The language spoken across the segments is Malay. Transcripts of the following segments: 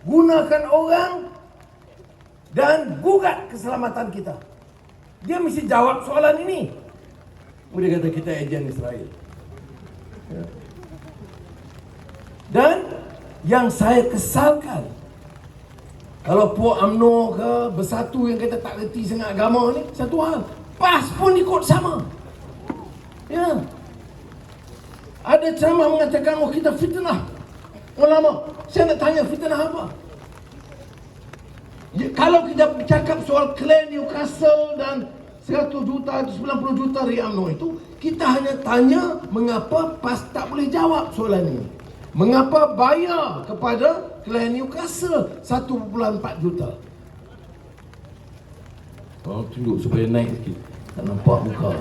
gunakan orang dan gugat keselamatan kita. Dia mesti jawab soalan ini. Dia kata kita ejen Israel. Ya. Dan yang saya kesalkan, kalau Puak UMNO ke Bersatu yang kata tak reti sangat agama ni, satu hal, PAS pun ikut sama. Ya. Ada ceramah mengatakan, oh kita fitnah ulama. Saya nak tanya, fitnah apa? Ya, kalau kita bercakap soal klan Newcastle dan 100 juta, 90 juta dari UMNO itu, kita hanya tanya mengapa PAS tak boleh jawab soalan ini. Mengapa bayar kepada klan Newcastle 1.4 juta? Oh, tunjuk supaya naik sikit. Tak nampak muka.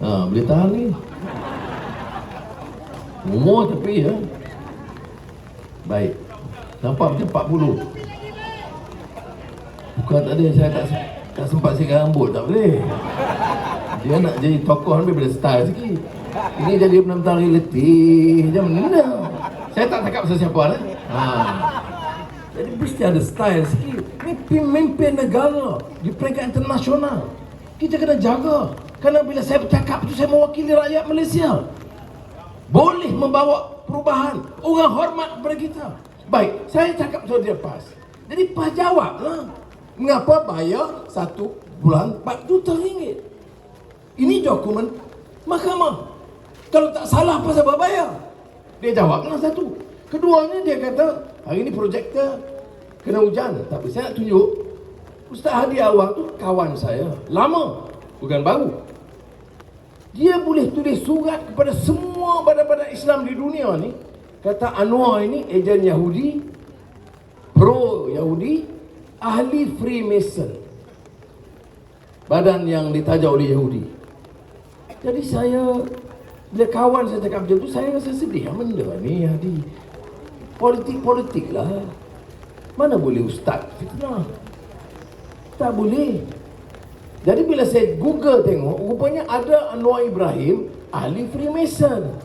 Boleh tahan ni. Umur tapi ya. Baik. Nampak macam 40. Bukan tak ada, saya tak sempat sikat rambut, tak boleh. Dia nak jadi tokoh lebih boleh style sikit. Ini jadi benar-benar letih macam mana? Saya tak cakap pasal siapa lah. Jadi mesti ada style sikit. Ini pemimpin negara di peringkat internasional. Kita kena jaga. Kerana bila saya bercakap tu, saya mewakili rakyat Malaysia. Boleh membawa perubahan. Orang hormat kepada kita. Baik, saya cakap soal dia PAS. Jadi PAS jawablah. Mengapa bayar 1.4 juta ringgit? Ini dokumen mahkamah. Kalau tak salah, apa sebab bayar? Dia jawablah satu. Keduanya dia kata, hari ni projektor kena hujan. Tapi saya nak tunjuk, Ustaz Hadi Awang tu kawan saya. Lama, bukan baru. Dia boleh tulis surat kepada semua badan-badan Islam di dunia ni. Kata Anwar ini ejen Yahudi, pro-Yahudi, ahli Freemason. Badan yang ditaja oleh Yahudi. Jadi saya, bila kawan saya cakap macam tu, saya rasa sedih. Benda ni Hadi, politik-politik lah. Mana boleh ustaz fitnah? Tak boleh. Jadi bila saya Google tengok, rupanya ada Anwar Ibrahim, ahli Freemason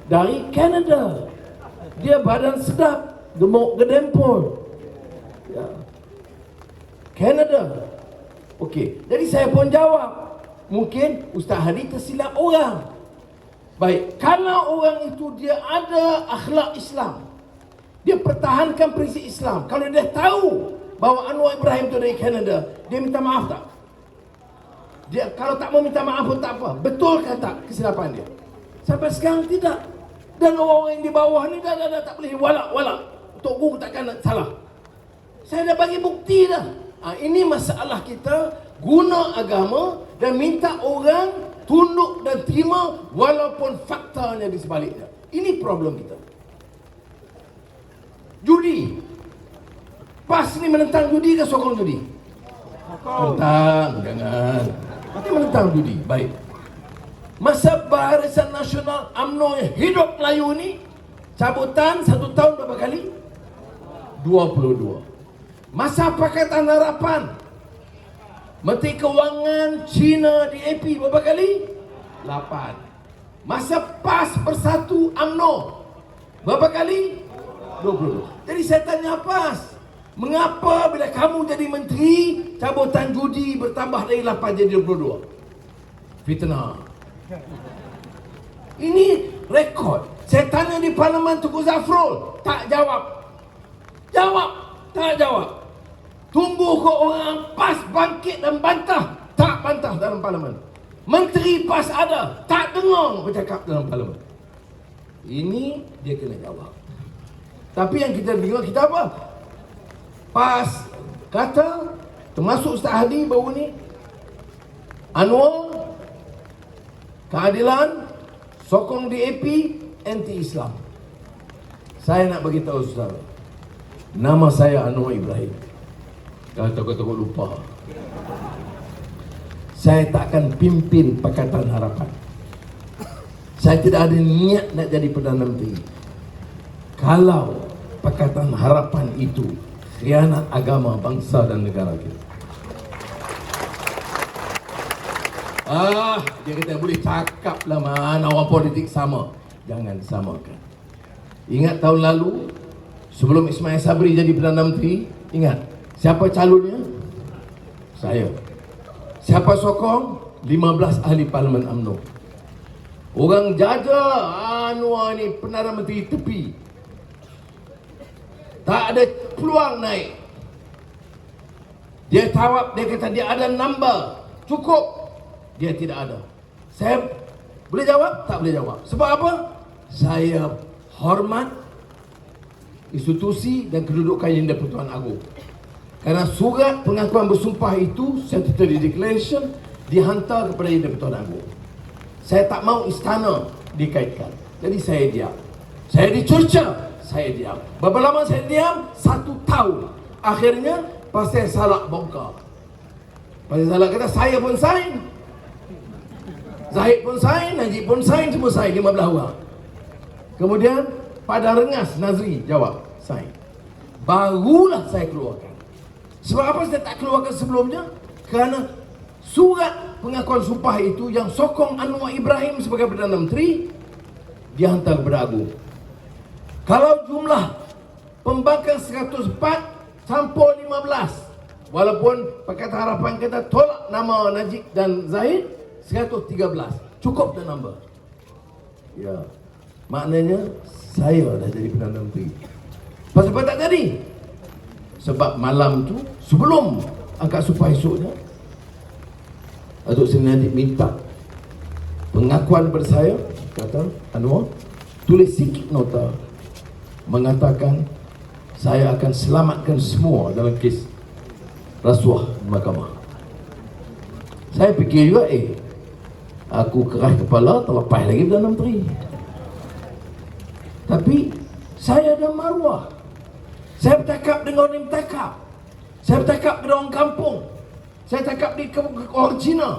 dari Canada. Dia badan sedap, gemuk gedempul. Ya. Canada. Okey, jadi saya pun jawab, mungkin Ustaz Hadi tersilap orang. Baik, kalau orang itu dia ada akhlak Islam, dia pertahankan prinsip Islam, kalau dia tahu bahawa Anwar Ibrahim itu dari Canada, dia minta maaf tak? Dia kalau tak mau minta maaf pun tak apa. Betul ke tak kesilapan dia? Sampai sekarang tidak. Dan orang-orang yang di bawah ni dah tak boleh walak-walak. Tok Guru takkan nak salah. Saya dah bagi bukti dah. Ini masalah kita guna agama dan minta orang tunduk dan terima walaupun faktanya di sebaliknya. Ini problem kita. Judi. PAS ni menentang judi ke sokong judi? Menentang, jangan. Nanti menentang judi. Baik. Masa Barisan Nasional UMNO yang hidup Melayu ni, cabutan 1 tahun berapa kali? 22. Masa Pakatan Harapan, Menteri Kewangan Cina di AP berapa kali? 8. Masa PAS Bersatu UMNO berapa kali? 22. Jadi saya tanya PAS, mengapa bila kamu jadi menteri, cabutan judi bertambah dari 8 jadi 22? Fitnah. Ini rekod. Saya tanya di Parlimen Tunku Zafrul, tak jawab. Jawab, tak jawab. Tunggu ke orang PAS bangkit dan bantah, tak bantah dalam Parlimen. Menteri PAS ada, tak dengar bercakap dalam Parlimen. Ini dia kena jawab. Tapi yang kita dengar, kita apa? PAS kata, termasuk Ustaz Hadi baru ni, Anwar keadilan, sokong DAP, anti-Islam. Saya nak bagi tahu saudara, nama saya Anwar Ibrahim. Kalau takut-takut lupa, saya takkan pimpin Pakatan Harapan. Saya tidak ada niat nak jadi Perdana Menteri. Kalau Pakatan Harapan itu khianat agama, bangsa dan negara kita. Dia kata boleh cakap lah mana orang politik sama. Jangan samakan. Ingat tahun lalu Sebelum Ismail Sabri jadi Perdana Menteri, ingat, siapa calonnya? Saya. Siapa sokong? 15 ahli Parlimen UMNO. Orang jaga Anwar ni Perdana Menteri tepi. Tak ada peluang naik. Dia tawab, dia kata dia ada number. Cukup. Dia tidak ada. Saya boleh jawab? Tak boleh jawab. Sebab apa? Saya hormat institusi dan kedudukan Yang di-Pertuan Agong. Kerana surat pengakuan bersumpah itu, statutory declaration, dihantar kepada Yang di-Pertuan Agong. Saya tak mau istana dikaitkan. Jadi saya diam. Saya dicerca, saya diam. Berapa lama saya diam? 1 tahun. Akhirnya Pasal Salak bongkar. Pasal Salak kata saya pun sign, Zahid pun sign, Najib pun sign, semua sign 15 orang. Kemudian Padang Rengas Nazri jawab sign. Barulah saya keluarkan. Sebab apa saya tak keluarkan sebelumnya? Kerana surat pengakuan sumpah itu yang sokong Anwar Ibrahim sebagai Perdana Menteri dihantar kepada Agong. Kalau jumlah pembangkang 104 campur 15, walaupun Pakatan Harapan kata tolak nama Najib dan Zahid, 113 cukup the number. Ya, maknanya saya dah jadi Perdana Menteri. Pasal apa tak jadi? Sebab malam tu sebelum angkat sumpah esoknya, Datuk Seri Najib minta pengakuan kepada saya. Kata Anwar, tulis sikit nota mengatakan saya akan selamatkan semua dalam kes rasuah di mahkamah. Saya fikir juga, aku keras kepala, terlepas lagi Perdana Menteri. Tapi saya ada maruah. Saya bercakap dengan orang yang bercakap. Saya bercakap dengan orang kampung. Saya cakap di orang Cina,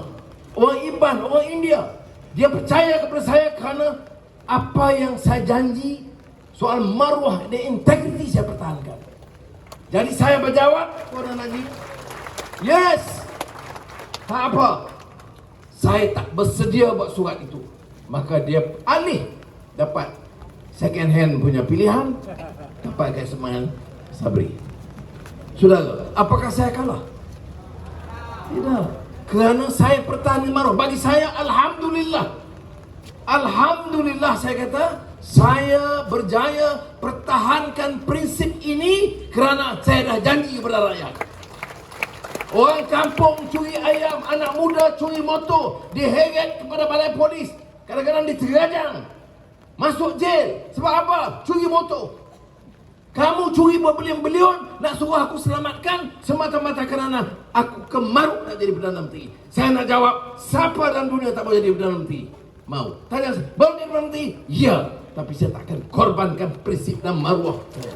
orang Iban, orang India. Dia percaya kepada saya kerana apa yang saya janji soal maruah dan integriti saya pertahankan. Jadi saya berjawab kepada Najib, yes, tak apa, saya tak bersedia buat surat itu. Maka dia alih dapat second hand punya pilihan, dapat kat Ismail Sabri. Saudara, apakah saya kalah? Tidak. Kerana saya pertahankan maruah. Bagi saya, Alhamdulillah. Alhamdulillah saya kata, saya berjaya pertahankan prinsip ini kerana saya dah janji kepada rakyat. Orang kampung curi ayam, anak muda curi motor, diheret kepada balai polis, kadang-kadang diterajang, masuk jail. Sebab apa? Curi motor. Kamu curi berbelion-belion, nak suruh aku selamatkan semata-mata kerana aku kemaruk nak jadi Perdana Menteri. Saya nak jawab, siapa dalam dunia tak mau jadi Perdana Menteri? Mau. Tanya saya, mau jadi Perdana Menteri? Ya. Tapi saya tak akan korbankan prinsip dan maruah saya.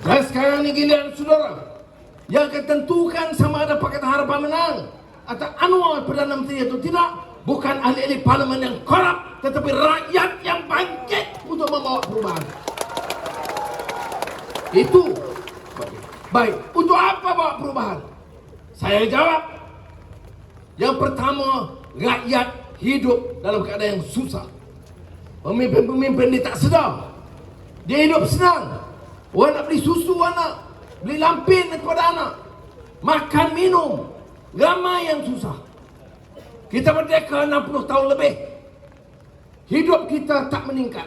Dan sekarang ni giliran saudara yang akan tentukan sama ada Pakatan Harapan menang atau Anwar Perdana Menteri itu tidak. Bukan ahli-ahli parlimen yang korup, tetapi rakyat yang bangkit untuk membawa perubahan. Itu baik. Untuk apa bawa perubahan? Saya jawab, yang pertama, rakyat hidup dalam keadaan yang susah. Pemimpin-pemimpin dia tak sedar. Dia hidup senang. Orang nak beli susu anak, beli lampin kepada anak, makan minum, ramai yang susah. Kita merdeka 60 tahun lebih, hidup kita tak meningkat.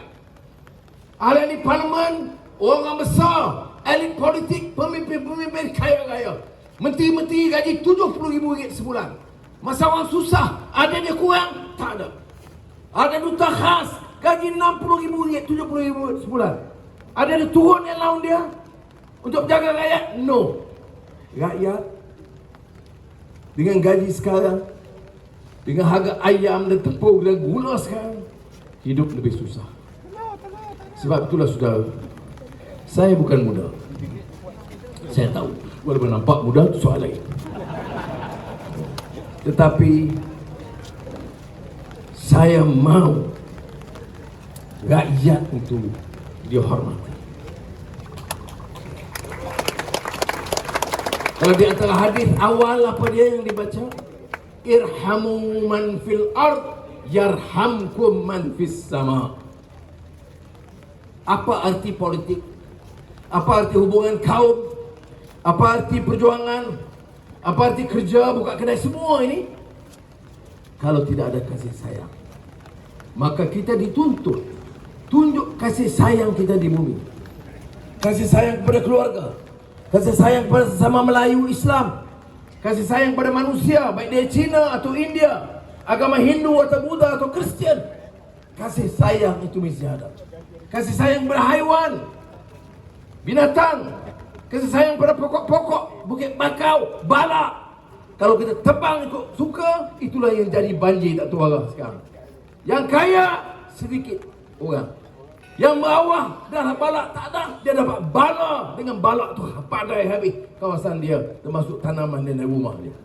Ahli parlimen, orang besar, elit politik, pemimpin-pemimpin kaya-kaya, menteri-menteri gaji RM70,000 sebulan. Masa orang susah, ada dia kurang? Tak ada. Ada duta khas, gaji RM60,000, RM70,000 sebulan. Ada dia turun allowance dia untuk jaga rakyat? No. Rakyat dengan gaji sekarang, dengan harga ayam dan tepung dan gula sekarang, hidup lebih susah. Sebab itulah saudara, saya bukan muda. Saya tahu, walaupun nampak muda itu soal lain. Tetapi saya mau rakyat itu dihormati. Kalau di antara hadis awal apa dia yang dibaca? Irhamu man fil ard yarhamkum man fis sama. Apa arti politik? Apa arti hubungan kaum? Apa arti perjuangan? Apa arti kerja, buka kedai, semua ini? Kalau tidak ada kasih sayang, maka kita dituntut tunjuk kasih sayang kita di bumi. Kasih sayang kepada keluarga, kasih sayang kepada sesama Melayu Islam, kasih sayang pada manusia, baik dia Cina atau India, agama Hindu atau Buddha atau Kristian. Kasih sayang itu mesti ada. Kasih sayang pada haiwan, binatang, kasih sayang pada pokok-pokok, bukit bakau, bala. Kalau kita tebang ikut suka, itulah yang jadi banjir tak tuara sekarang. Yang kaya sedikit orang, yang bawah dah balak tak ada, dia dapat bala. Dengan balak tu padai habis kawasan dia, termasuk tanaman dan rumah dia.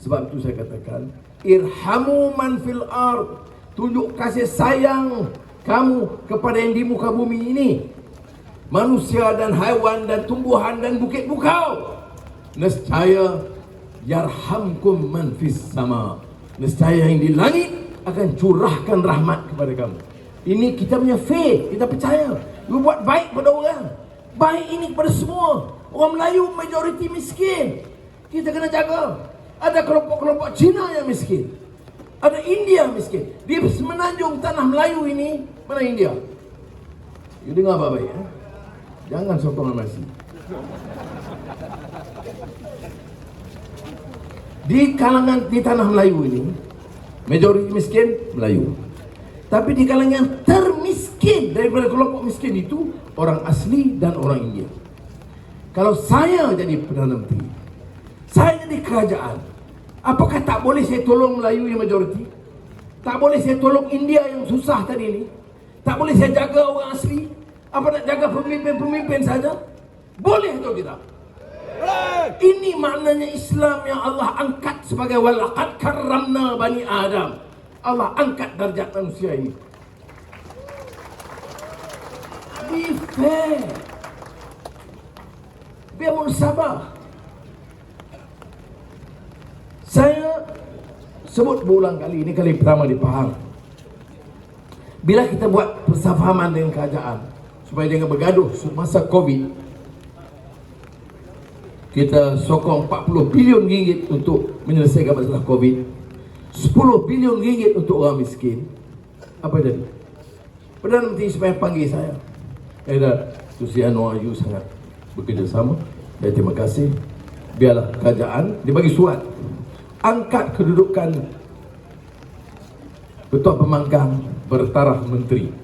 Sebab itu saya katakan, irhamu man fil ard, tunjuk kasih sayang kamu kepada yang di muka bumi ini, manusia dan haiwan dan tumbuhan dan bukit bukau. Nescaya yarhamkum man fis sama, nescaya yang di langit akan curahkan rahmat kepada kamu. Ini kita punya faith, kita percaya. You buat baik pada orang, baik ini kepada semua. Orang Melayu majoriti miskin, kita kena jaga. Ada kelompok-kelompok Cina yang miskin, ada India miskin. Di semenanjung tanah Melayu ini, mana India? You dengar baik-baik ya? Jangan sokong nasi. Di kalangan di tanah Melayu ini, majoriti miskin Melayu. Tapi di kalangan termiskin daripada kelompok miskin itu, orang asli dan orang India. Kalau saya jadi Perdana Menteri, saya jadi kerajaan, apakah tak boleh saya tolong Melayu yang majoriti? Tak boleh saya tolong India yang susah tadi ini? Tak boleh saya jaga orang asli? Apa nak jaga pemimpin-pemimpin saja? Boleh atau tidak? Ini maknanya Islam yang Allah angkat sebagai walaqad karramna bani Adam. Allah angkat darjat manusia ini. Be fair, biar munsabah. Saya sebut berulang kali, ini kali pertama di Pahang. Bila kita buat persefahaman dengan kerajaan supaya jangan bergaduh masa Covid, kita sokong 40 bilion ringgit untuk menyelesaikan masalah Covid, 10 bilion ringgit untuk orang miskin. Apa jadi? Perdana Menteri supaya panggil saya. Tusi Anwar, you sangat bekerjasama. Dan terima kasih. Biarlah kerajaan, dia bagi surat, angkat kedudukan Ketua Pemanggang bertaraf menteri.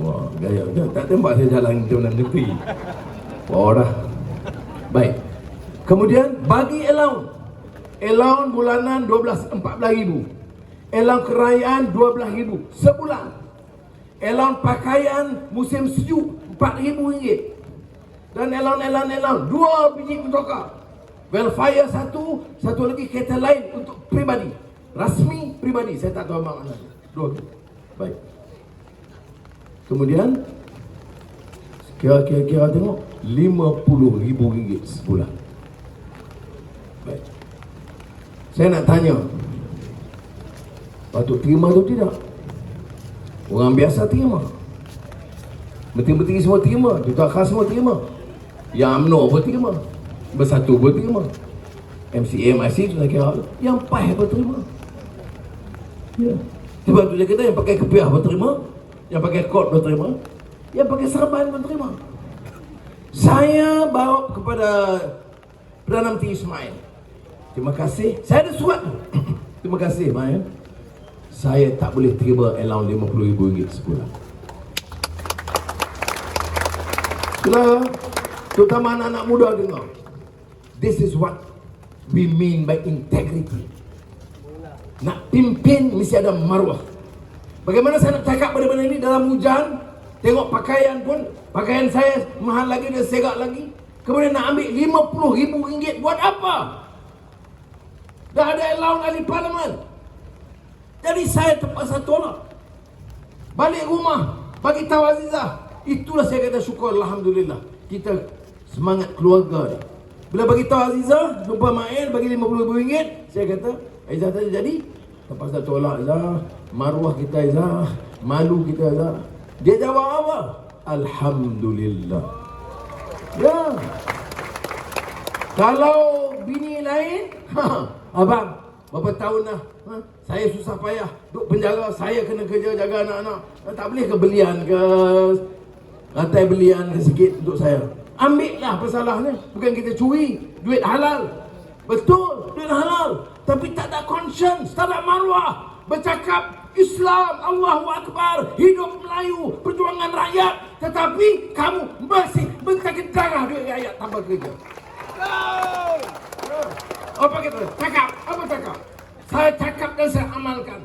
Wah, gaya. Tak tembak saya jalan Perdana Menteri. Wah, dah. Baik. Kemudian bagi allowance bulanan 14,000. Allowance kerayaan 12,000 sebulan. Allowance pakaian musim sejuk 4,000 ringgit. Dan allowance 2 biji motorkar. Welfare satu lagi kereta lain untuk pribadi. Rasmi pribadi, saya tak tahu maknanya. 2. Baik. Kemudian kira-kira tengok 50,000 ringgit sebulan. Baik. Saya nak tanya, patut terima atau tidak? Orang biasa terima, menteri-menteri semua terima, Tuan Khas semua terima, yang UMNO pun terima, Bersatu pun terima, MCA, MIC tu saya kira, yang PAH pun terima. Ya. Sebab tu dia kata yang pakai kepiah pun terima, yang pakai kot pun terima, yang pakai serban pun terima. Saya bawa kepada Perdana Menteri Ismail, terima kasih, saya ada surat tu. Terima kasih Ismail, saya tak boleh terima allowance 50,000 ringgit sebulan. Itulah, terutama anak-anak muda dengar. This is what we mean by integrity. Nak pimpin mesti ada maruah. Bagaimana saya nak cakap benda-benda ini dalam hujan? Tengok pakaian pun, pakaian saya mahal lagi, dia segak lagi. Kemudian nak ambil 50,000 ringgit buat apa? Dah ada allowance ahli parlimen. Jadi saya terpaksa tolak. Balik rumah, bagi tahu Azizah. Itulah saya kata syukur, Alhamdulillah. Kita semangat keluarga ni. Bila bagi tahu Azizah, jumpa Mail bagi 50,000 ringgit, saya kata, Azizah tadi jadi, terpaksa tolak Azizah. Maruah kita Azizah, malu kita Azizah. Dia jawab apa? Alhamdulillah. Ya. Kalau bini lain, abang, berapa tahun dah? Saya susah payah duduk penjara, saya kena kerja jaga anak-anak. Tak boleh ke belian ke rantai belian ke sikit untuk saya? Ambil lah masalahnya. Bukan kita curi duit halal. Betul, duit halal. Tapi tak ada conscience, tak ada maruah. Bercakap Islam, Allahu Akbar, hidup Melayu, perjuangan rakyat. Tetapi kamu masih bentangkan darah duit rakyat tanpa kerja. Apa kata? Cakap, apa cakap? Saya cakap dan saya amalkan.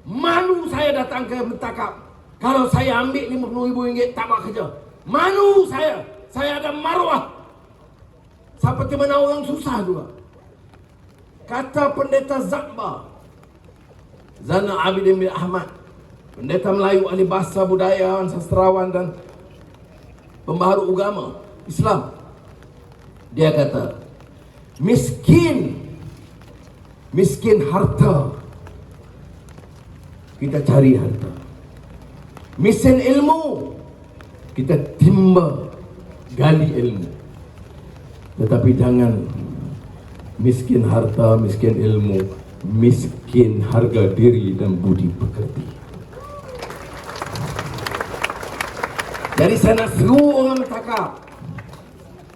Malu saya datang ke bercakap. Kalau saya ambil RM50,000 tak buat kerja. Malu saya. Saya ada maruah. Seperti mana orang susah juga. Kata pendeta Zakbar, Zana Abidin bin Ahmad, pendeta Melayu, ahli bahasa, budaya, sastrawan dan pembaharu agama Islam. Dia kata, miskin harta, kita cari harta. Miskin ilmu, kita timba gali ilmu. Tetapi jangan miskin harta, miskin ilmu, miskin harga diri dan budi pekerti. Jadi saya nak seru orang bercakap,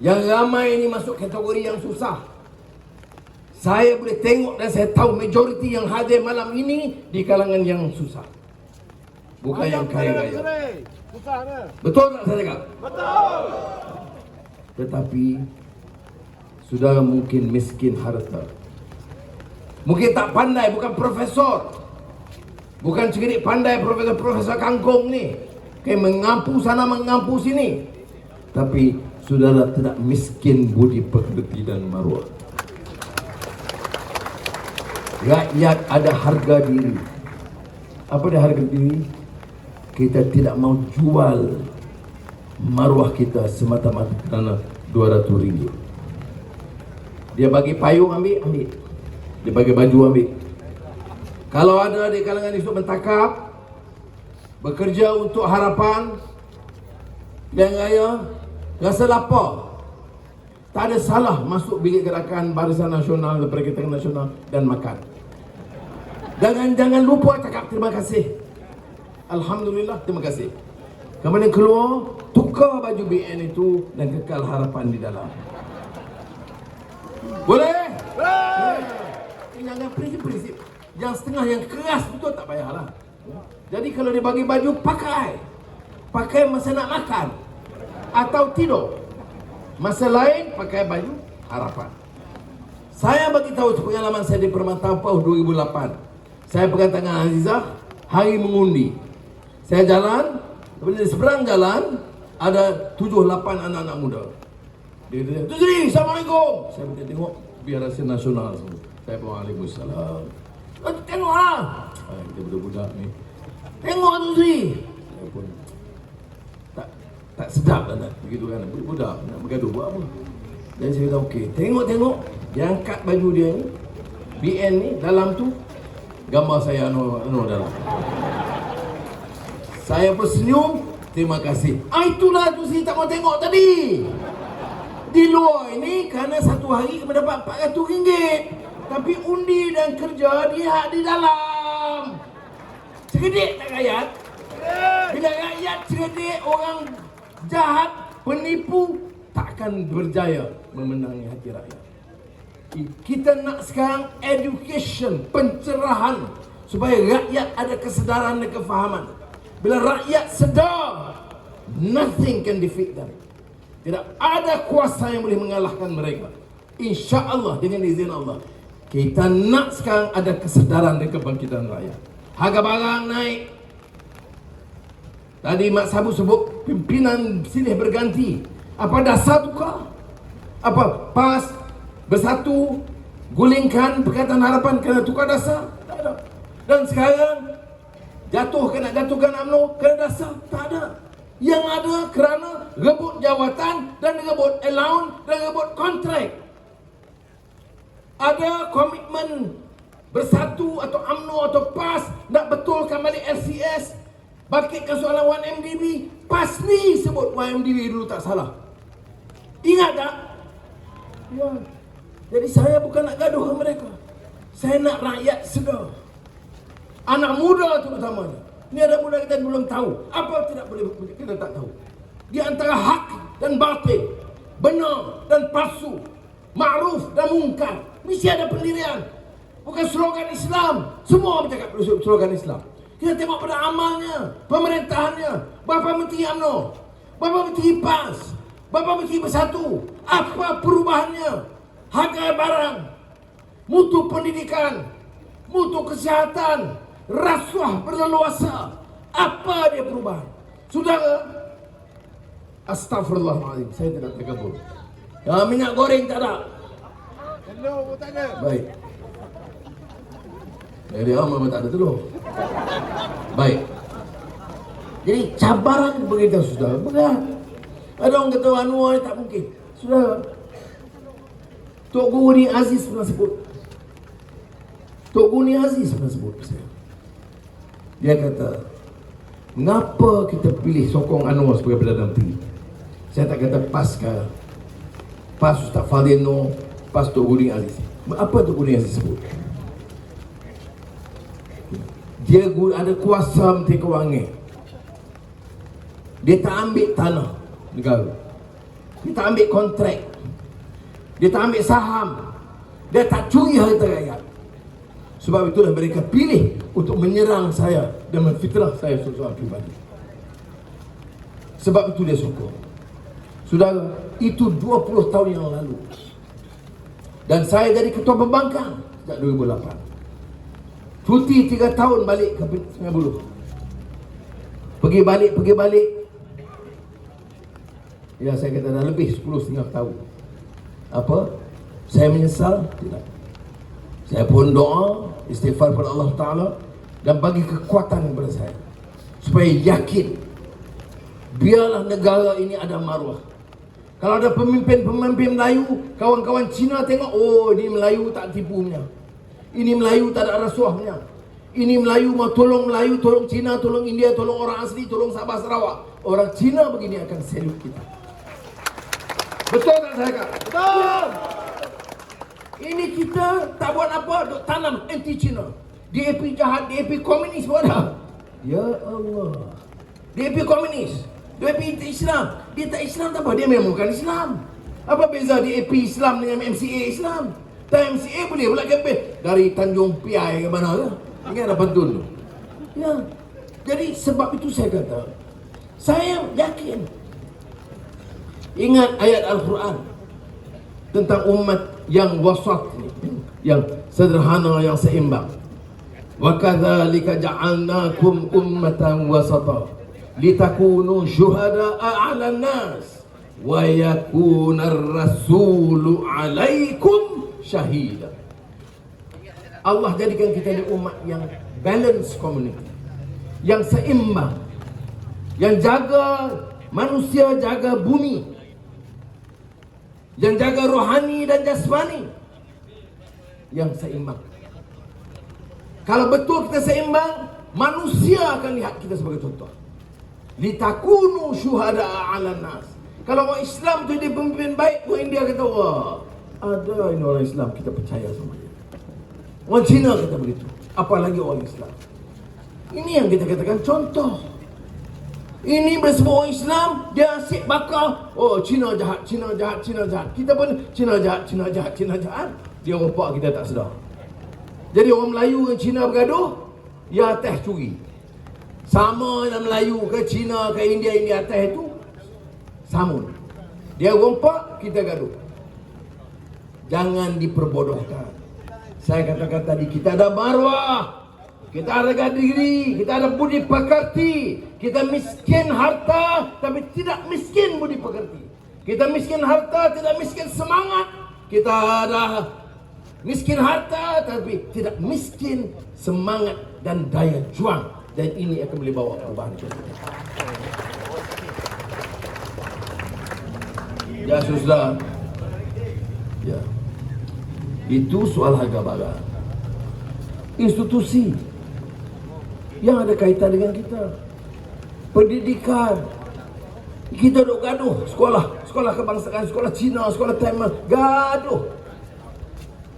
yang ramai ini masuk kategori yang susah. Saya boleh tengok dan saya tahu majoriti yang hadir malam ini di kalangan yang susah, bukan yang kaya raya. Betul tak saya cakap? Betul. Tetapi saudara mungkin miskin harta, mungkin tak pandai, bukan profesor, bukan sedikit pandai profesor kangkung ni, kayak mengampu sana mengampu sini. Tapi saudara tidak miskin budi pekerti dan maruah. Rakyat ada harga diri. Apa dia harga diri? Kita tidak mau jual maruah kita semata-mata kerana RM200. Dia bagi payung, ambil. Dia bagi baju, ambil. Kalau ada di kalangan Isuk Mentakap bekerja untuk harapan yang raya, rasa lapar, tak ada salah masuk bilik gerakan Barisan Nasional, Perikatan Nasional dan makan. Jangan lupa cakap terima kasih. Alhamdulillah, terima kasih. Kemudian keluar, tukar baju BN itu dan kekal harapan di dalam. Boleh? Boleh. Jangan prinsip-prinsip. Yang setengah yang keras betul tak payahlah. Jadi kalau dia bagi baju, pakai masa nak makan atau tidur. Masa lain pakai baju harapan. Saya bagi tahu pengalaman saya di Permata Pauh 2008. Saya pegang tangan Azizah, hari mengundi. Saya jalan, di seberang jalan ada 7-8 anak-anak muda. Dia kata, "Tu Sri, Assalamualaikum." Saya minta tengok biar rasa nasional semua. Saya bawa Waalaikumsalam. Tengoklah. Dia budak-budak ni. Tengok tu Sri. Saya pun tak sedap lah nak begitu kan. Budak nak bergaduh buat apa. Dan saya kata okey, tengok. Dia angkat baju dia ni, BN ni, dalam tu gambar saya anu dalam. Saya pun senyum, terima kasih. Itulah tu Sri tak mau tengok tadi. Di luar ini kerana satu hari mendapat RM400. Tapi undi dan kerja dia di dalam. Cerdik tak rakyat? Bila rakyat cerdik, orang jahat, penipu takkan berjaya memenangi hati rakyat. Kita nak sekarang education, pencerahan supaya rakyat ada kesedaran dan kefahaman. Bila rakyat sedar, nothing can defeat them. Tidak ada kuasa yang boleh mengalahkan mereka. InsyaAllah dengan izin Allah. Kita nak sekarang ada kesedaran dan kebangkitan rakyat. Harga barang naik. Tadi Mak Sabu sebut pimpinan silih berganti. Apa dasar tukar? Apa PAS bersatu gulingkan Perikatan Harapan kerana tukar dasar? Tak ada. Dan sekarang nak jatuhkan UMNO kerana dasar? Tak ada. Yang ada kerana rebut jawatan dan rebut allowance dan rebut kontrak. Ada komitmen bersatu atau UMNO atau PAS nak betulkan balik LCS. Bangkitkan soalan 1MDB, PASNI sebut 1MDB dulu tak salah. Ingat tak? Ya. Jadi saya bukan nak gaduh dengan mereka. Saya nak rakyat sedar. Anak muda terutamanya. Ini ada muda kita belum tahu. Apa tidak boleh kita tak tahu. Di antara hak dan batil, benar dan palsu, ma'ruf dan mungkar, mesti ada pendirian. Bukan slogan Islam. Semua bercakap slogan Islam. Kita tengok pada amalnya, pemerintahannya. Bapa Menteri UMNO, Bapa Menteri PAS, Bapa Menteri Bersatu. Apa perubahannya? Harga barang, mutu pendidikan, mutu kesihatan, rasuah berleluasa. Apa dia perubahan? Saudara, astagfirullahaladzim, saya tidak terkabul. Ya, minyak goreng tak ada. Baik. Dari awal memang tak ada telur. Baik. Jadi cabaran begitu sudah. Berat. Ada orang kata Anwar tak mungkin. Sudah. Tok Guru ni Aziz pernah sebut. Tok Guru ni Aziz pernah sebut saya. Dia kata, mengapa kita pilih sokong Anwar sebagai Perdana Menteri? Saya tak kata PAS ke, PAS Ustaz Fadil Noor, PAS Tok Guru ni Aziz. Apa Tok Guru ni Aziz sebut? Dia ada kuasa Menteri Kewangan. Dia tak ambil tanah negara. Dia tak ambil kontrak. Dia tak ambil saham. Dia tak curi harta rakyat. Sebab itulah mereka pilih untuk menyerang saya dan menfitnah saya soal pribadi. Sebab itu dia sokong. Saudara, itu 20 tahun yang lalu. Dan saya jadi ketua pembangkang sejak 2008. Cuti 3 tahun balik ke Sungai Buloh. Pergi balik. Ya, saya kata dah lebih 10,5 tahun. Apa? Saya menyesal? Tidak. Saya pun doa, istighfar kepada Allah Ta'ala dan bagi kekuatan kepada saya supaya yakin biarlah negara ini ada maruah. Kalau ada pemimpin-pemimpin Melayu, kawan-kawan Cina tengok, oh ini Melayu tak tipunya. Ini Melayu tak ada rasuahnya. Ini Melayu mau tolong Melayu, tolong Cina, tolong India, tolong orang asli, tolong Sabah Sarawak. Orang Cina begini akan selut kita. Betul tak saya kata? Betul. Ini kita tak buat apa, duk tanam anti Cina. DAP jahat, DAP komunis pun ada. Ya Allah. DAP komunis, DAP Islam. Dia tak Islam tak apa, dia memang bukan Islam. Apa beza DAP Islam dengan MCA Islam? Tak MCA boleh pula kempen dari Tanjung Piai ke mana ke? Ingat apa betul tu? Ya. Jadi sebab itu saya kata, saya yakin. Ingat ayat Al-Quran tentang umat yang wasat ni, yang sederhana, yang seimbang. Wa kadzalika ja'alnakum ummatan wasata litakunu syuhada'a 'alan nas wa yakunar rasulu 'alaikum syahida. Allah jadikan kita di umat yang balance community, yang seimbang, yang jaga manusia, jaga bumi, yang jaga rohani dan jasmani, yang seimbang. Kalau betul kita seimbang, manusia akan lihat kita sebagai contoh. Litakunu syuhada'a 'alan nas. Kalau orang Islam tu dia pemimpin baik, orang India kata, wah, ada ini orang Islam, kita percaya sama dia. Orang Cina kata begitu, apalagi orang Islam. Ini yang kita katakan contoh. Ini bersebut orang Islam, dia asyik bakar, oh Cina jahat, Cina jahat, Cina jahat. Kita pun Cina jahat, Cina jahat, Cina jahat. Dia rompak kita tak sedar. Jadi orang Melayu dengan Cina bergaduh, dia atas curi. Sama dengan Melayu ke Cina ke India atas itu sama. Dia rompak, kita gaduh. Jangan diperbodohkan. Saya katakan tadi, kita ada marwah, kita ada harga diri, kita ada budi pekerti. Kita miskin harta, tapi tidak miskin budi pekerti. Kita miskin harta, tidak miskin semangat. Kita ada miskin harta, tapi tidak miskin semangat dan daya juang. Dan ini akan boleh bawa perubahan kita. Ya susah. Ya. Itu soal harga barang. Institusi yang ada kaitan dengan kita. pendidikan. Kita duk gaduh sekolah kebangsaan, sekolah Cina, sekolah Taiwan, gaduh.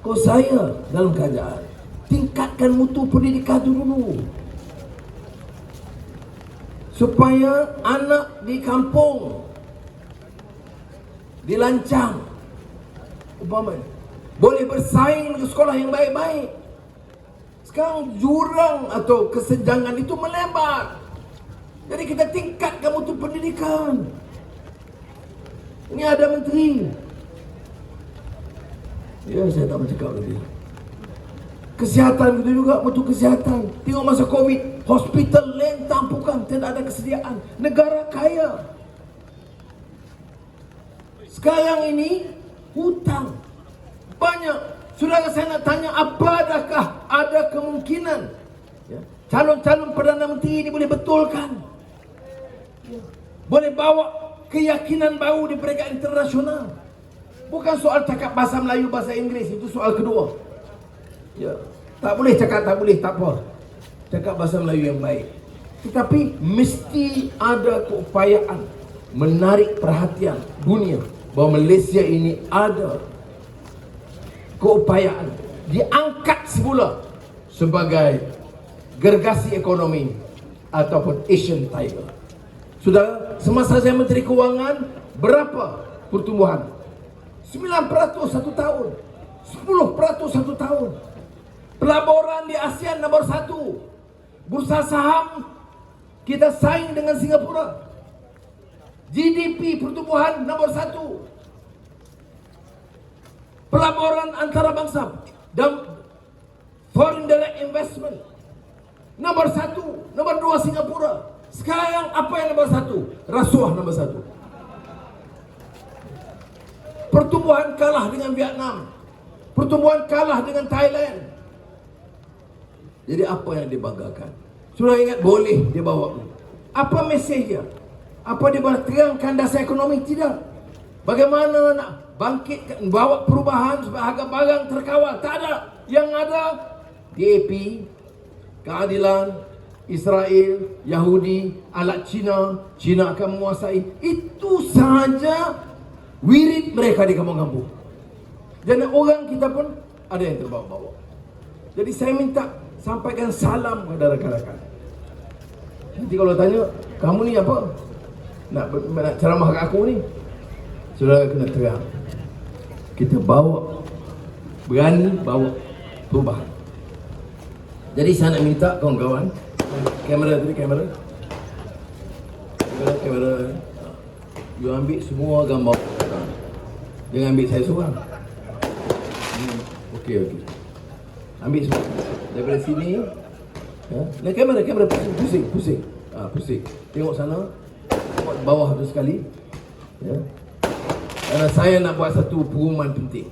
Kau saya dalam keadaan tingkatkan mutu pendidikan itu dulu, supaya anak di kampung dilancang, umpamanya boleh bersaing dengan sekolah yang baik-baik. Sekarang jurang atau kesenjangan itu melebar. Jadi kita tingkatkan mutu pendidikan. Ini ada menteri. Ya, saya tak bercakap lagi. Kesihatan itu juga, mutu kesihatan. Tengok masa Covid, hospital lain tampukan, tidak ada kesediaan. Negara kaya. Sekarang ini hutang banyak. Saudara, saya nak tanya, apakah ada kemungkinan calon-calon Perdana Menteri ini boleh betulkan, boleh bawa keyakinan baru di peringkat internasional? Bukan soal cakap bahasa Melayu, bahasa Inggeris, itu soal kedua. Ya, tak boleh cakap, tak boleh, tak apa. Cakap bahasa Melayu yang baik. Tetapi mesti ada keupayaan menarik perhatian dunia bahawa Malaysia ini ada keupayaan diangkat semula sebagai gergasi ekonomi ataupun Asian Tiger. Sudah semasa saya Menteri Kewangan, berapa pertumbuhan? 9% satu tahun, 10% satu tahun. Pelaburan di ASEAN nombor 1. Bursa saham kita saing dengan Singapura. GDP pertumbuhan nombor 1. Pelaburan antarabangsa dan foreign direct investment nomor 1, nomor 2 Singapura. Sekarang apa yang nombor 1? Rasuah nombor 1. Pertumbuhan kalah dengan Vietnam, pertumbuhan kalah dengan Thailand. Jadi apa yang dibanggakan? Sudah ingat boleh dia bawa. Apa mesejnya? Apa dia terangkan dasar ekonomi? Tidak. Bagaimana nak bangkitkan, bawa perubahan supaya harga barang terkawal? Tak ada. Yang ada DAP, keadilan, Israel, Yahudi, alat Cina, Cina akan menguasai. Itu sahaja wirid mereka di kampung-kampung. Dan orang kita pun ada yang terbawa-bawa. Jadi saya minta sampaikan salam kepada rakan-rakan. Nanti kalau tanya, kamu ni apa? Nak ceramah kat aku ni? Saudara kena terang. Kita bawa, berani bawa perubahan. Jadi saya nak minta kawan-kawan, kamera tadi, kamera, you ambil semua gambar. Jangan ambil saya seorang. Okey. Ambil semua daripada sini. Ya, kamera pusing. Pusing. Tengok sana, tengok bawah tu sekali. Ya. Kerana saya nak buat satu pengumuman penting.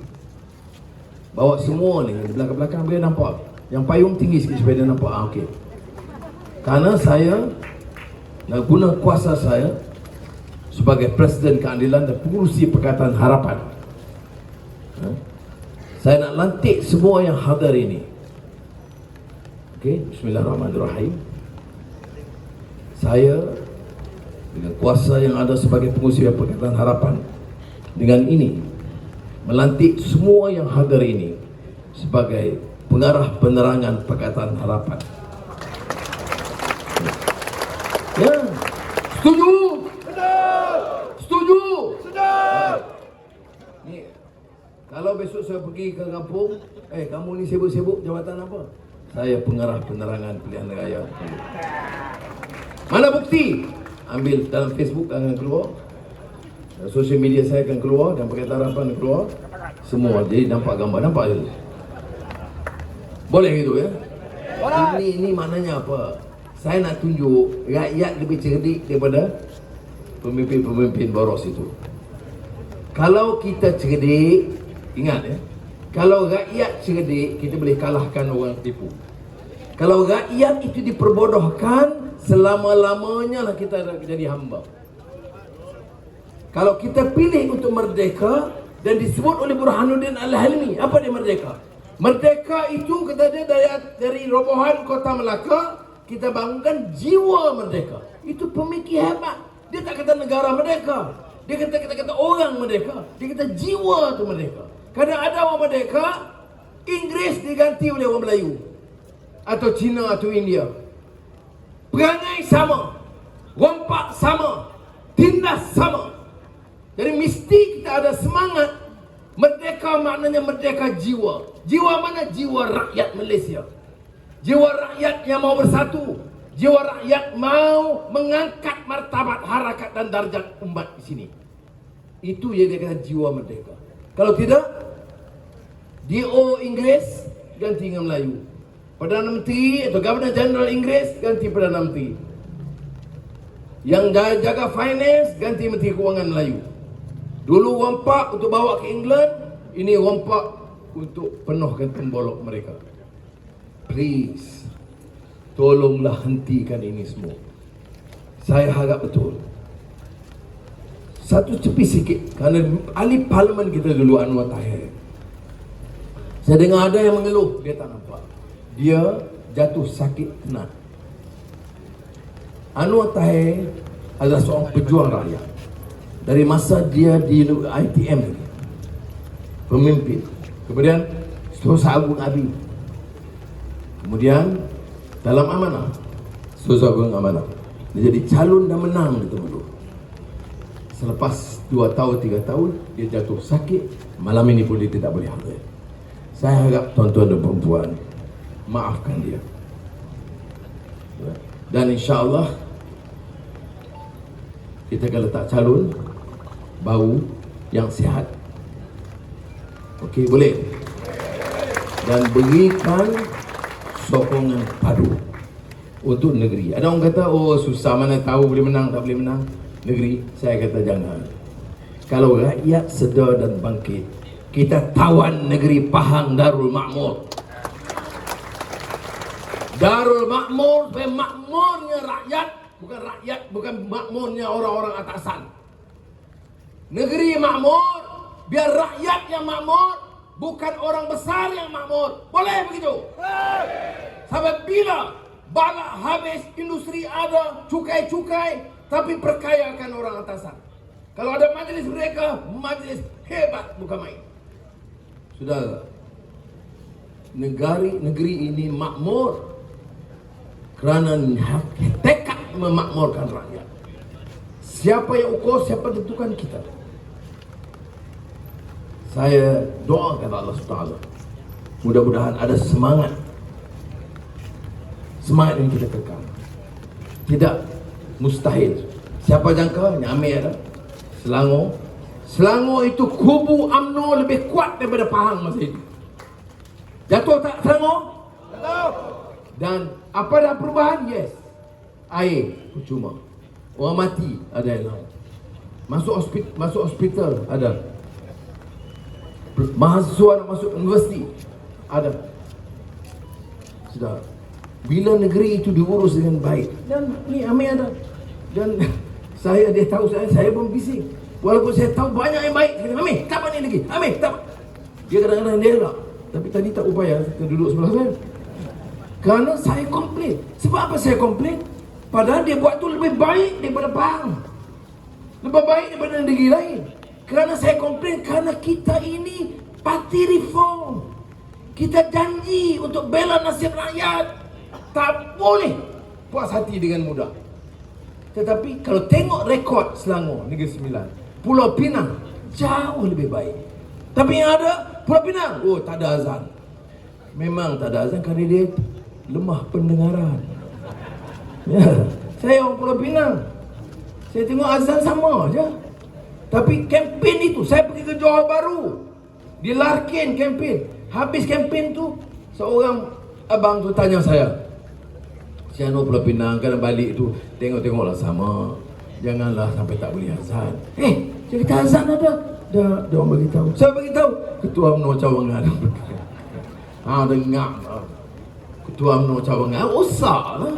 Bawa semua ni di belakang-belakang biar nampak. Yang payung tinggi sikit supaya dia nampak. Okey. Karena saya nak guna kuasa saya sebagai Presiden Keadilan dan Pengurusi Pakatan Harapan. Saya nak lantik semua yang hadir ini. Okey, bismillahirrahmanirrahim. Saya dengan kuasa yang ada sebagai Pengurusi Pakatan Harapan, dengan ini melantik semua yang hadir ini sebagai pengarah penerangan Pakatan Harapan. Ya, setuju? Sedap. Setuju? Sedap. Ni, kalau besok saya pergi ke kampung, kamu ni sibuk-sibuk jawatan apa? Saya pengarah penerangan pilihan raya. Mana bukti? Ambil dalam Facebook akan keluar, sosial media saya akan keluar, dan Pakatan Harapan akan keluar. Semua jadi nampak gambar, nampak je. Boleh gitu ya? Ini maknanya apa? Saya nak tunjuk rakyat lebih cerdik daripada pemimpin-pemimpin boros itu. Kalau kita cerdik, ingat ya, kalau rakyat cerdik, kita boleh kalahkan orang tipu. Kalau rakyat itu diperbodohkan, selama-lamanya lah kita jadi hamba. Kalau kita pilih untuk merdeka, dan disebut oleh Burhanuddin Al-Hilmi, apa dia merdeka? Merdeka itu kata dia dari robohan kota Melaka kita bangunkan jiwa merdeka. Itu pemikir hebat. Dia tak kata negara merdeka, dia kata orang merdeka. Dia kata jiwa tu merdeka. Kadang ada orang merdeka, Inggeris diganti oleh orang Melayu atau Cina atau India. Perangai sama, rompak sama, tindas sama. Jadi mesti kita ada semangat. Merdeka maknanya merdeka jiwa. Jiwa mana? Jiwa rakyat Malaysia. Jiwa rakyat yang mau bersatu. Jiwa rakyat mau mengangkat martabat, harakat dan darjat umat di sini. Itu yang dia kata jiwa merdeka. Kalau tidak, DO Inggeris ganti dengan Melayu. Perdana Menteri atau Governor General Inggeris ganti Perdana Menteri. Yang jaga finance ganti Menteri Kewangan Melayu. Dulu rompak untuk bawa ke England, ini rompak untuk penuhkan pembolok mereka. Please, tolonglah hentikan ini semua. Saya harap betul. Satu tepi sikit, kerana ahli parlimen kita dulu Anwar Tahir. Saya dengar ada yang mengeluh, dia tak nampak. Dia jatuh sakit tenat. Anwar Tahir adalah seorang pejuang rakyat. Dari masa dia di ITM, pemimpin. Kemudian Setiausaha Agung Abi. Kemudian dalam amanah, Setiausaha Agung Amanah. Dia jadi calon dan menang di Temerloh. Selepas 2 tahun, 3 tahun, dia jatuh sakit. Malam ini pun dia tidak boleh hadir. Saya harap tuan-tuan dan perempuan, maafkan dia. Dan insya-Allah kita akan letak calon baru yang sihat. Okey, boleh? Dan berikan sokongan padu untuk negeri. Ada orang kata, oh susah, mana tahu boleh menang, tak boleh menang negeri. Saya kata jangan. Kalau rakyat sedar dan bangkit, kita tawan negeri Pahang Darul Makmur. Darul Makmur, makmurnya rakyat, bukan makmurnya orang-orang atasan. Negeri makmur, biar rakyat yang makmur, bukan orang besar yang makmur. Boleh begitu? Sampai bila balak habis, industri ada, cukai-cukai, tapi perkayakan orang atasan. Kalau ada majlis mereka, majlis hebat, bukan main. Sudah, negeri ini makmur kerana tekad memakmurkan rakyat. Siapa yang ukur, siapa tentukan kita. Saya doakan Allah SWT, mudah-mudahan ada semangat yang kita kekal. Tidak mustahil. Siapa jangka? Nyamir ada Selangor itu kubu UMNO lebih kuat daripada Pahang masa itu. Jatuh tak Selangor? Jatuh. Dan apa dah perubahan? Yes. Air percuma. Orang mati ada yang lain. Masuk hospital ada. Mahasiswa nak masuk universiti ada. Sudah. Bila negeri itu diurus dengan baik, dan ni Amir ada. Dan dia tahu saya pun bising. Walaupun saya tahu banyak yang baik. Amir, tak apa ni lagi. Amir, tak. Dia kadang-kadang dia elak. Tapi tadi tak upaya kita duduk sebelah saya. Kerana saya komplain. Sebab apa saya komplain? Padahal dia buat tu lebih baik daripada Pahang. Lebih baik daripada negeri lain. Kerana saya komplain, kerana kita ini parti reform. Kita janji untuk bela nasib rakyat. Tak boleh puas hati dengan mudah. Tetapi kalau tengok rekod Selangor, Negeri Sembilan, Pulau Pinang jauh lebih baik. Tapi yang ada Pulau Pinang, oh tak ada azan. Memang tak ada azan kerana dia lemah pendengaran. Ya, saya orang Pulau Pinang. Saya tengok azan sama aja. Tapi kempen itu, saya pergi ke Johor Bahru, di Larkin kempen. Habis kempen tu, seorang abang tu tanya saya, Siano Pulau Pinang kan balik tu, tengok-tengoklah sama. Janganlah sampai tak boleh azan. Cerita azan ada. Dah orang bagi tahu. Saya bagi tahu. Ketua UMNO Cawangan. Dengar. Ketua UMNO Cawangan usahlah.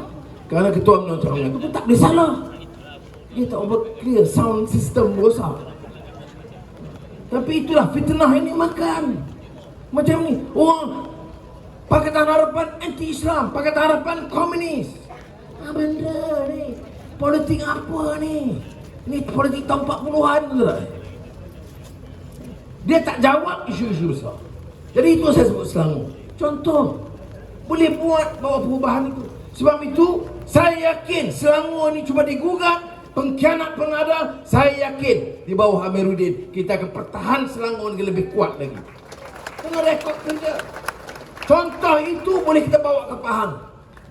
Kerana Ketua UMNO Cawangan tu pun tak boleh salah. Dia tak buat clear sound system rosak. Tapi itulah fitnah ini makan. Macam ni. Pakatan Harapan anti-Islam, Pakatan Harapan komunis. Benda ni. Politik apa ni? Ni politik tahun 40-an ke tak? Dia tak jawab isu-isu besar. Jadi itu saya sebut Selangor. Contoh, boleh buat bawa perubahan itu. Sebab itu, saya yakin Selangor ni cuba digugat, pengkhianat pengada, saya yakin di bawah Amiruddin kita akan pertahan Selangor ni lebih kuat lagi. Kena rekod kerja. Contoh itu boleh kita bawa ke Pahang.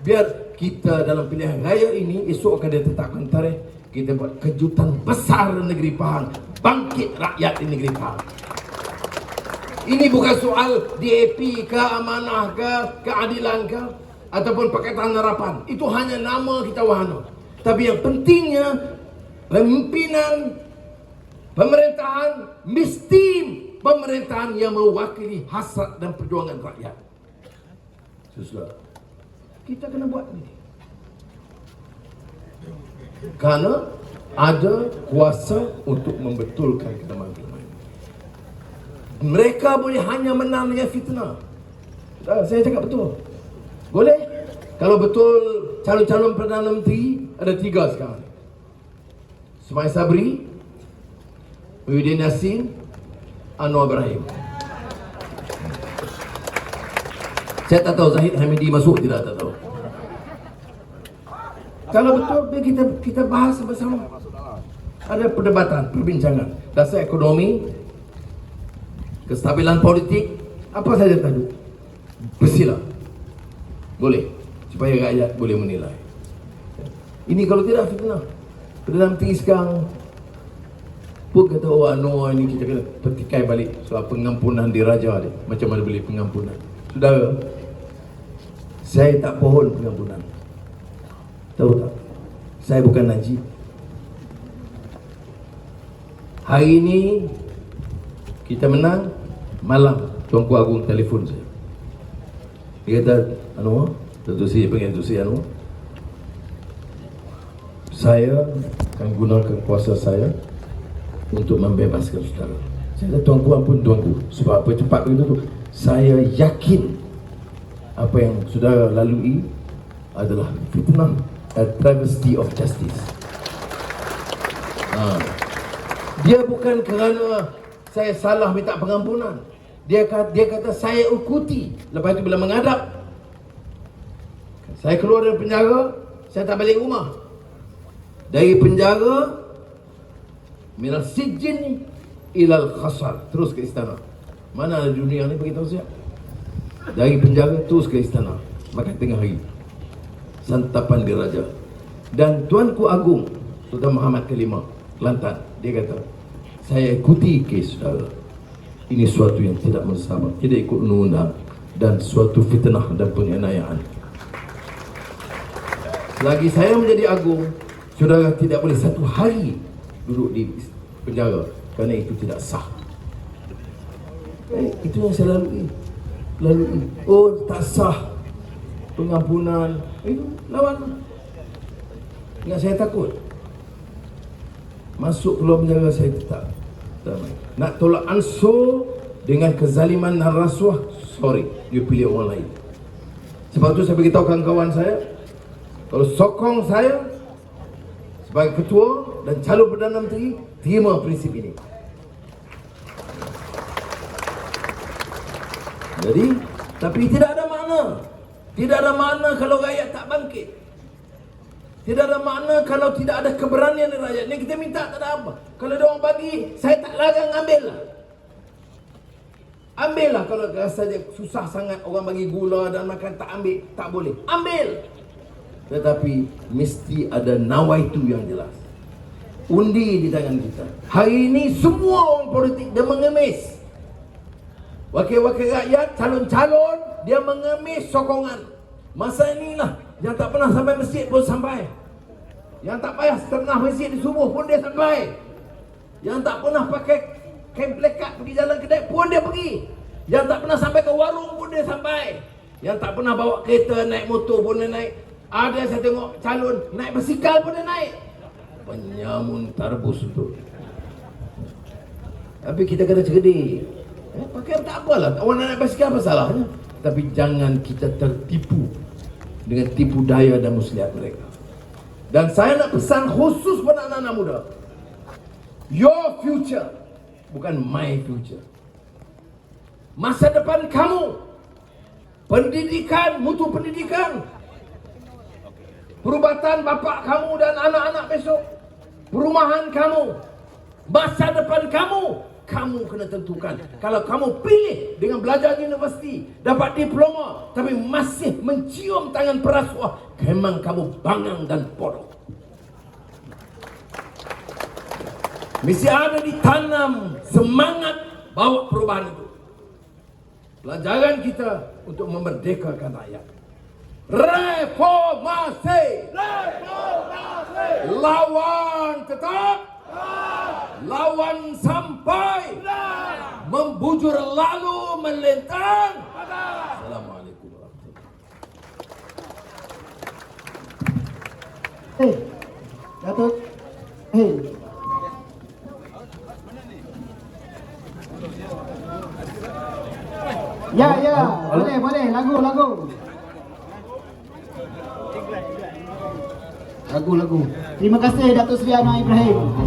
Biar kita dalam pilihan raya ini, esok akan ditetapkan tarikh, kita buat kejutan besar di negeri Pahang. Bangkit rakyat di negeri Pahang. Ini bukan soal DAP ke, amanah ke, keadilan ke, ataupun Pakatan Harapan. Itu hanya nama kita wahana. Tapi yang pentingnya, pemimpinan pemerintahan mesti pemerintahan yang mewakili hasrat dan perjuangan rakyat. Susah. Kita kena buat ini. Karena ada kuasa untuk membetulkan kelemahan-kelemahan. Mereka boleh hanya menang dengan fitnah. Saya cakap betul. Boleh? Kalau betul calon-calon Perdana Menteri ada 3 sekarang. Ismail Sabri, Muhyiddin Yassin, Anwar Ibrahim. Saya tak tahu Zahid Hamidi masuk tidak, tak tahu. Kalau betul, kita bahas bersama. Ada perdebatan, perbincangan. Dasar ekonomi, kestabilan politik, apa saja tadi. Bersila. Boleh. Supaya rakyat boleh menilai. Ini kalau tidak fitnah. Perdana Menteri sekarang pun kata, oh Anwar ini kita kena petikai balik soal pengampunan diraja dia. Macam mana boleh pengampunan? Saudara, saya tak pohon pengampunan. Tahu tak? Saya bukan Najib. Hari ini kita menang, malam Tuanku Agung telefon saya. Dia kata, Anwar, Datuk Seri panggil Datuk Seri Anwar, saya akan gunakan kuasa saya untuk membebaskan saudara. Saya kata, Tuanku ampun Tuanku. Sebab apa cepat begitu tu? Saya yakin apa yang saudara lalui adalah fitnah, a travesty of justice. Dia bukan kerana saya salah minta pengampunan. Dia kata saya ikuti. Lepas itu bila menghadap, saya keluar dari penjara, saya tak balik rumah. Dari penjara, minal sijin ilal khasar, terus ke istana. Mana ada dunia ni, beritahu saya. Dari penjara terus ke istana, makan tengah hari, santapan diraja. Dan Tuanku Agung Sultan Muhammad Kelima Kelantan, dia kata, saya ikuti kes saudara. Ini suatu yang tidak bersabar, tidak ikut undang-undang, dan suatu fitnah dan penganiayaan. Selagi saya menjadi agung, saudara tidak boleh satu hari duduk di penjara, kerana itu tidak sah. Itu yang saya lalui. Oh, tak sah pengampunan. Itu lawan. Ingat saya takut. Masuk keluar penjara saya tetap damai. Nak tolak ansur dengan kezaliman dan rasuah, sorry, you pilih orang lain. Sebab tu saya beritahu kawan-kawan saya, kalau sokong saya sebagai ketua dan calon Perdana Menteri, terima prinsip ini. Jadi, tapi tidak ada makna. Tidak ada makna kalau rakyat tak bangkit. Tidak ada makna kalau tidak ada keberanian dari rakyat. Ni kita minta tak ada apa. Kalau dia orang bagi, saya tak larang, ambillah. Ambillah kalau rasa susah sangat orang bagi gula dan makan tak ambil, tak boleh. Ambil. Tetapi mesti ada nawaitu yang jelas. Undi di tangan kita. Hari ini semua orang politik dia mengemis. Wakil-wakil rakyat, calon-calon, dia mengemis sokongan. Masa inilah yang tak pernah sampai masjid pun sampai. Yang tak payah setengah masjid di subuh pun dia sampai. Yang tak pernah pakai kain plekat pergi jalan kedai pun dia pergi. Yang tak pernah sampai ke warung pun dia sampai. Yang tak pernah bawa kereta, naik motor pun dia naik. Ada saya tengok calon naik basikal pun dia naik. Penyamun tarbus tu. Tapi kita kena cerdik. Pakai tak apalah, orang nak naik basikal apa salahnya. Tapi jangan kita tertipu dengan tipu daya dan muslihat mereka. Dan saya nak pesan khusus kepada anak-anak muda. Your future, bukan my future. Masa depan kamu, pendidikan, mutu pendidikan, perubatan bapak kamu dan anak-anak besok, perumahan kamu, masa depan kamu, kamu kena tentukan. Kalau kamu pilih dengan belajar di universiti, dapat diploma, tapi masih mencium tangan perasuah, memang kamu bangang dan bodoh. Mesti ada ditanam semangat bawa perubahan itu. Pelajaran kita untuk memerdekakan rakyat. Reformasi. Reformasi. Lawan tetap. Lawan sampai. Membujur lalu melintang. Assalamualaikum warahmatullahi wabarakatuh. Hei, Datuk. Hei. Ya, boleh, lagu. Lagu. Terima kasih Datuk Seri Anwar Ibrahim.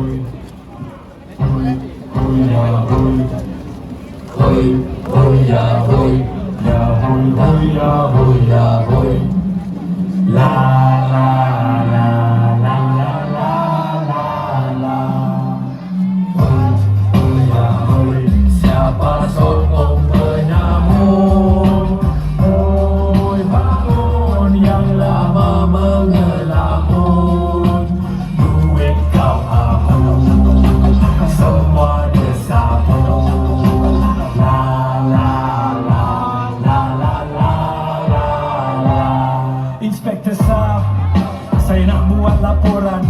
La la la la la la la la. Siapa sokong penyamun? Oi bangun yang lama mengelamun. Duit kau apa? Semua desa. La la la la la la la la. Inspektor Sah, saya nak buat laporan.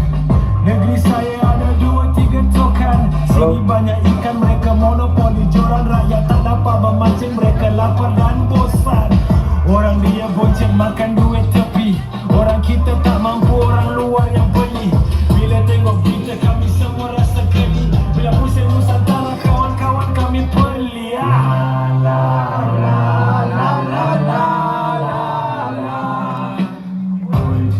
Negeri saya ada 2-3 tokan. Sini banyak ikan, mereka monopoli joran. Rakyat tak dapat memancing, mereka lapar dan bosan. Orang dia bonceng makan duit tepi. Orang kita tak mampu, orang luar yang beli. Bila tengok berita kami semua rasa geli. Bila pusing Nusantara, kawan-kawan kami pelik.